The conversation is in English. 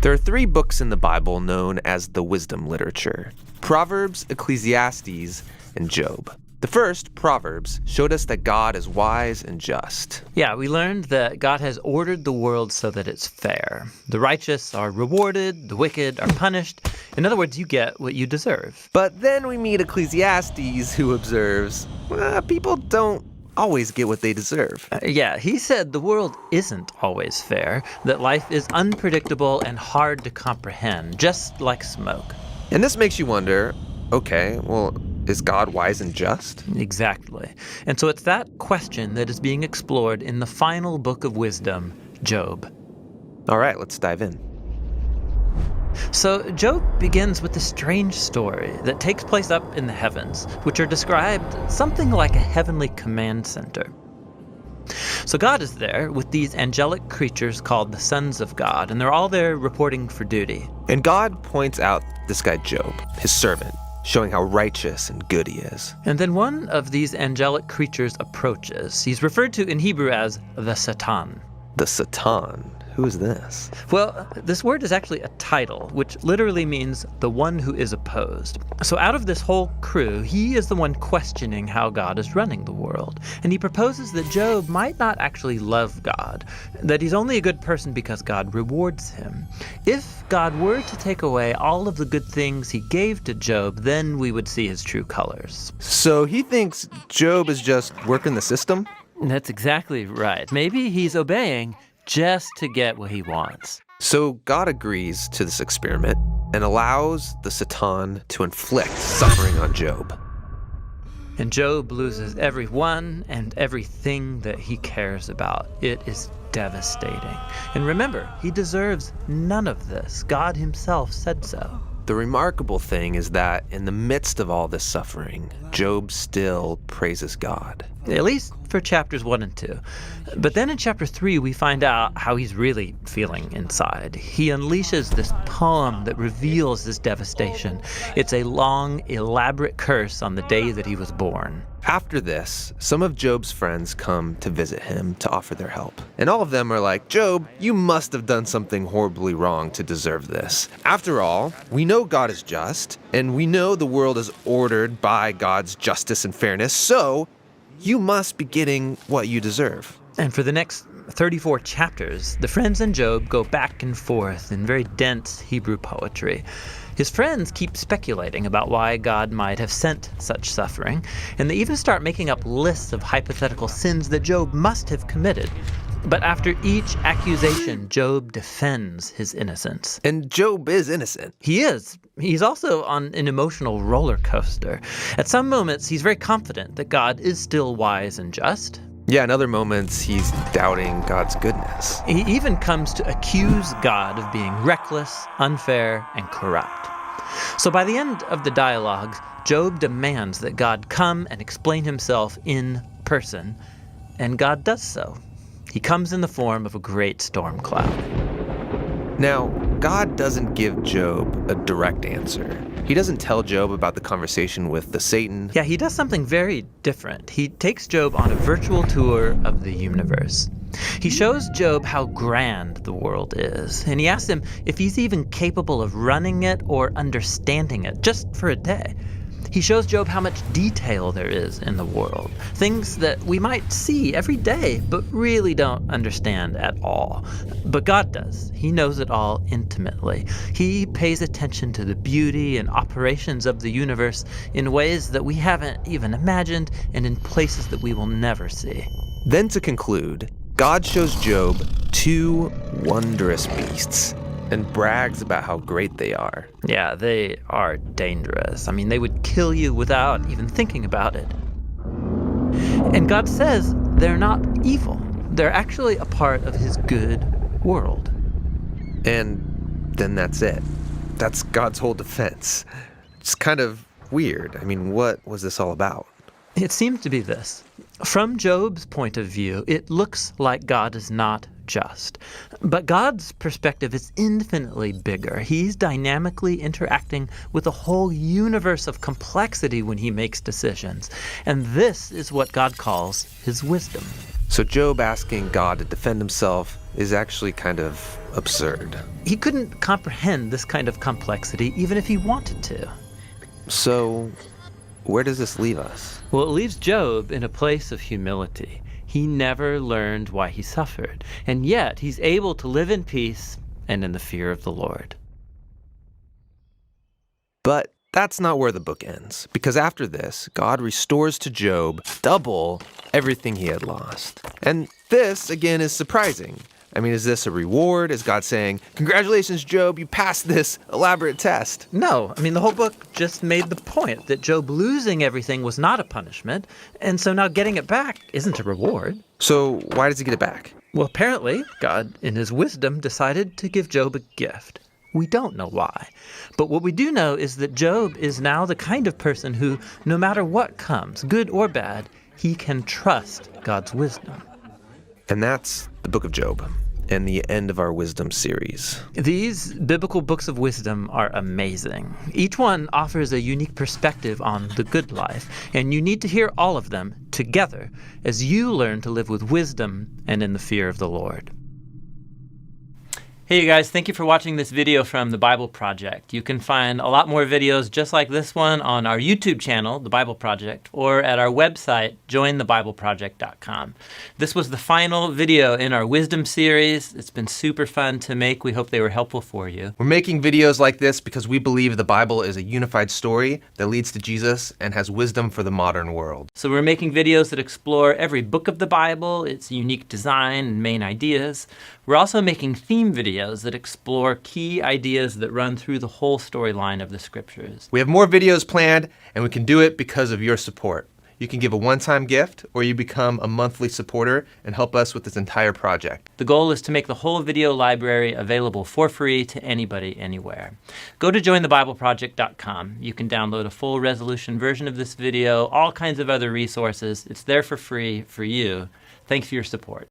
There are 3 books in the Bible known as the wisdom literature: Proverbs, Ecclesiastes, and Job. The first, Proverbs, showed us that God is wise and just. Yeah, we learned that God has ordered the world so that it's fair. The righteous are rewarded, the wicked are punished. In other words, you get what you deserve. But then we meet Ecclesiastes, who observes, people don't always get what they deserve. He said the world isn't always fair, that life is unpredictable and hard to comprehend, just like smoke. And this makes you wonder, okay, well, is God wise and just? Exactly. And so it's that question that is being explored in the final book of wisdom, Job. All right, let's dive in. So Job begins with a strange story that takes place up in the heavens, which are described something like a heavenly command center. So God is there with these angelic creatures called the sons of God, and they're all there reporting for duty. And God points out this guy Job, his servant, showing how righteous and good he is. And then one of these angelic creatures approaches. He's referred to in Hebrew as the Satan. The Satan? Who is this? Well, this word is actually a title, which literally means the one who is opposed. So out of this whole crew, he is the one questioning how God is running the world. And he proposes that Job might not actually love God, that he's only a good person because God rewards him. If God were to take away all of the good things he gave to Job, then we would see his true colors. So he thinks Job is just working the system? That's exactly right. Maybe he's obeying just to get what he wants. So God agrees to this experiment and allows the Satan to inflict suffering on Job. And Job loses everyone and everything that he cares about. It is devastating. And remember, he deserves none of this. God himself said so. The remarkable thing is that in the midst of all this suffering, Job still praises God. At least for chapters 1 and 2. But then in chapter 3, we find out how he's really feeling inside. He unleashes this poem that reveals this devastation. It's a long, elaborate curse on the day that he was born. After this, some of Job's friends come to visit him to offer their help. And all of them are like, Job, you must have done something horribly wrong to deserve this. After all, we know God is just, and we know the world is ordered by God's justice and fairness, so you must be getting what you deserve. And for the next 34 chapters, the friends and Job go back and forth in very dense Hebrew poetry. His friends keep speculating about why God might have sent such suffering, and they even start making up lists of hypothetical sins that Job must have committed. But after each accusation, Job defends his innocence. And Job is innocent. He is. He's also on an emotional roller coaster. At some moments, he's very confident that God is still wise and just. Yeah, in other moments, he's doubting God's goodness. He even comes to accuse God of being reckless, unfair, and corrupt. So by the end of the dialogue, Job demands that God come and explain himself in person, and God does so. He comes in the form of a great storm cloud. Now, God doesn't give Job a direct answer. He doesn't tell Job about the conversation with the Satan. Yeah, he does something very different. He takes Job on a virtual tour of the universe. He shows Job how grand the world is, and he asks him if he's even capable of running it or understanding it, just for a day. He shows Job how much detail there is in the world, things that we might see every day, but really don't understand at all. But God does. He knows it all intimately. He pays attention to the beauty and operations of the universe in ways that we haven't even imagined and in places that we will never see. Then to conclude, God shows Job 2 wondrous beasts and brags about how great they are. Yeah, they are dangerous. I mean, they would kill you without even thinking about it. And God says they're not evil. They're actually a part of his good world. And then that's it. That's God's whole defense. It's kind of weird. I mean, what was this all about? It seems to be this. From Job's point of view, it looks like God is not just. But God's perspective is infinitely bigger. He's dynamically interacting with a whole universe of complexity when he makes decisions. And this is what God calls his wisdom. So Job asking God to defend himself is actually kind of absurd. He couldn't comprehend this kind of complexity even if he wanted to. So where does this leave us? Well, it leaves Job in a place of humility. He never learned why he suffered, and yet he's able to live in peace and in the fear of the Lord. But that's not where the book ends, because after this, God restores to Job double everything he had lost. And this, again, is surprising. I mean, is this a reward? Is God saying, "Congratulations, Job, you passed this elaborate test"? No, I mean, the whole book just made the point that Job losing everything was not a punishment, and so now getting it back isn't a reward. So why does he get it back? Well, apparently, God, in his wisdom, decided to give Job a gift. We don't know why. But what we do know is that Job is now the kind of person who, no matter what comes, good or bad, he can trust God's wisdom. And that's the book of Job and the end of our wisdom series. These biblical books of wisdom are amazing. Each one offers a unique perspective on the good life, and you need to hear all of them together as you learn to live with wisdom and in the fear of the Lord. Hey you guys, thank you for watching this video from The Bible Project. You can find a lot more videos just like this one on our YouTube channel, The Bible Project, or at our website, jointhebibleproject.com. This was the final video in our Wisdom series. It's been super fun to make. We hope they were helpful for you. We're making videos like this because we believe the Bible is a unified story that leads to Jesus and has wisdom for the modern world. So we're making videos that explore every book of the Bible, its unique design and main ideas. We're also making theme videos that explore key ideas that run through the whole storyline of the scriptures. We have more videos planned, and we can do it because of your support. You can give a one-time gift, or you become a monthly supporter and help us with this entire project. The goal is to make the whole video library available for free to anybody, anywhere. Go to jointhebibleproject.com. You can download a full resolution version of this video, all kinds of other resources. It's there for free for you. Thanks for your support.